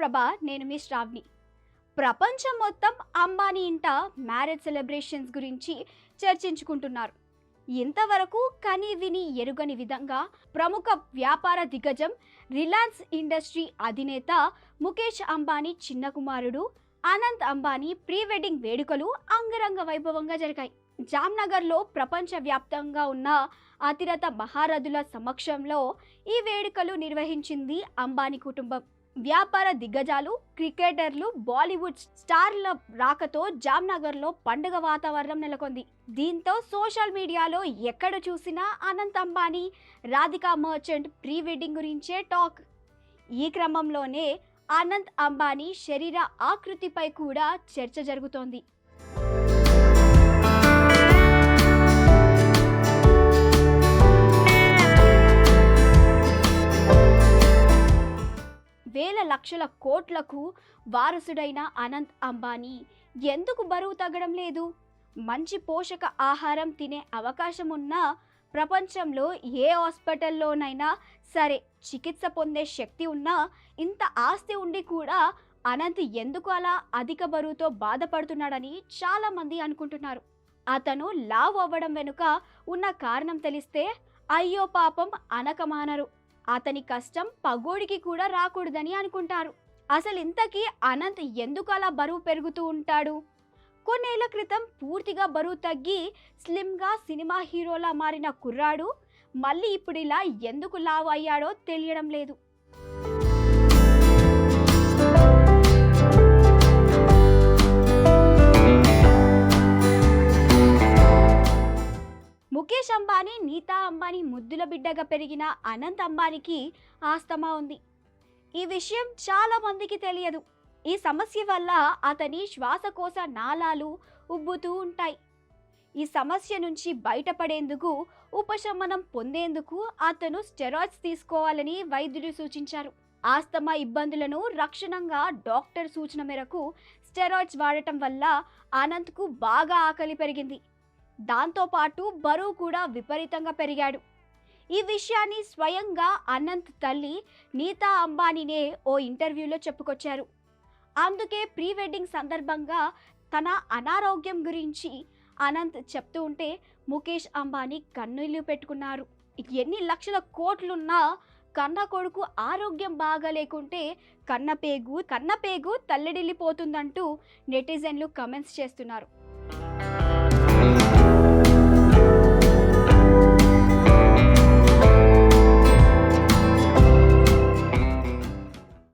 ప్రభ. నేను మీ శ్రావ్ని. ప్రపంచం మొత్తం అంబానీ ఇంట మ్యారేజ్ సెలబ్రేషన్స్ గురించి చర్చించుకుంటున్నారు. ఇంతవరకు కని విని ఎరుగని విధంగా ప్రముఖ వ్యాపార దిగ్గజం రిలయన్స్ ఇండస్ట్రీ అధినేత ముఖేష్ అంబానీ చిన్న కుమారుడు అనంత్ అంబానీ ప్రీ వెడ్డింగ్ వేడుకలు అంగరంగ వైభవంగా జరిగాయి. జామ్నగర్లో ప్రపంచవ్యాప్తంగా ఉన్న అతిరథ మహారథుల సమక్షంలో ఈ వేడుకలు నిర్వహించింది అంబానీ కుటుంబం. వ్యాపార దిగ్గజాలు, క్రికెటర్లు, బాలీవుడ్ స్టార్ల రాకతో జామ్నగర్లో పండుగ వాతావరణం నెలకొంది. దీంతో సోషల్ మీడియాలో ఎక్కడ చూసినా Anant Ambani, Radhika merchant pre wedding గురించే టాక్. ఈ క్రమంలోనే అనంత్ అంబానీ శరీర ఆకృతిపై కూడా చర్చ జరుగుతోంది. వేల లక్షల కోట్లకు వారసుడైన అనంత్ అంబానీ ఎందుకు బరువు తగ్గడం లేదు? మంచి పోషక ఆహారం తినే అవకాశం ఉన్నా, ప్రపంచంలో ఏ హాస్పిటల్లోనైనా సరే చికిత్స పొందే శక్తి ఉన్నా, ఇంత ఆస్తి ఉండి కూడా అనంత్ ఎందుకు అలా అధిక బరువుతో బాధపడుతున్నాడని చాలామంది అనుకుంటున్నారు. అతను లావ్ అవ్వడం వెనుక ఉన్న కారణం తెలిస్తే అయ్యో పాపం అనకమానరు. అతని కష్టం పగోడికి కూడా రాకూడదని అనుకుంటారు. అసలు ఇంతకీ అనంత్ ఎందుకు అలా బరువు పెరుగుతూ ఉంటాడు? కొన్నేళ్ల క్రితం పూర్తిగా బరువు తగ్గి స్లిమ్గా సినిమా హీరోలా మారిన కుర్రాడు మళ్ళీ ఇప్పుడు ఇలా ఎందుకు లావు అయ్యాడో తెలియడం లేదు. ముఖేష్ అంబానీ, నీతా అంబానీ ముద్దుల బిడ్డగా పెరిగిన అనంత్ అంబానీకి ఆస్తమా ఉంది. ఈ విషయం చాలా మందికి తెలియదు. ఈ సమస్య వల్ల అతని శ్వాసకోశ నాళాలు ఉబ్బుతూ ఉంటాయి. ఈ సమస్య నుంచి బయటపడేందుకు, ఉపశమనం పొందేందుకు అతను స్టెరాయిడ్స్ తీసుకోవాలని వైద్యులు సూచించారు. ఆస్తమా ఇబ్బందులను రక్షణంగా డాక్టర్ సూచన మేరకు స్టెరాయిడ్స్ వాడటం వల్ల అనంత్కు బాగా ఆకలి పెరిగింది. దాంతోపాటు బరువు కూడా విపరీతంగా పెరిగాడు. ఈ విషయాన్ని స్వయంగా అనంత్ తల్లి నీతా అంబానీనే ఓ ఇంటర్వ్యూలో చెప్పుకొచ్చారు. అందుకే ప్రీ వెడ్డింగ్ సందర్భంగా తన అనారోగ్యం గురించి అనంత్ చెప్తూ ఉంటే ముఖేష్ అంబానీ కన్నీళ్లు పెట్టుకున్నారు. ఎన్ని లక్షల కోట్లున్నా కన్న కొడుకు ఆరోగ్యం బాగా లేకుంటే కన్నపేగు తల్లడిల్లిపోతుందంటూ నెటిజన్లు కమెంట్స్ చేస్తున్నారు.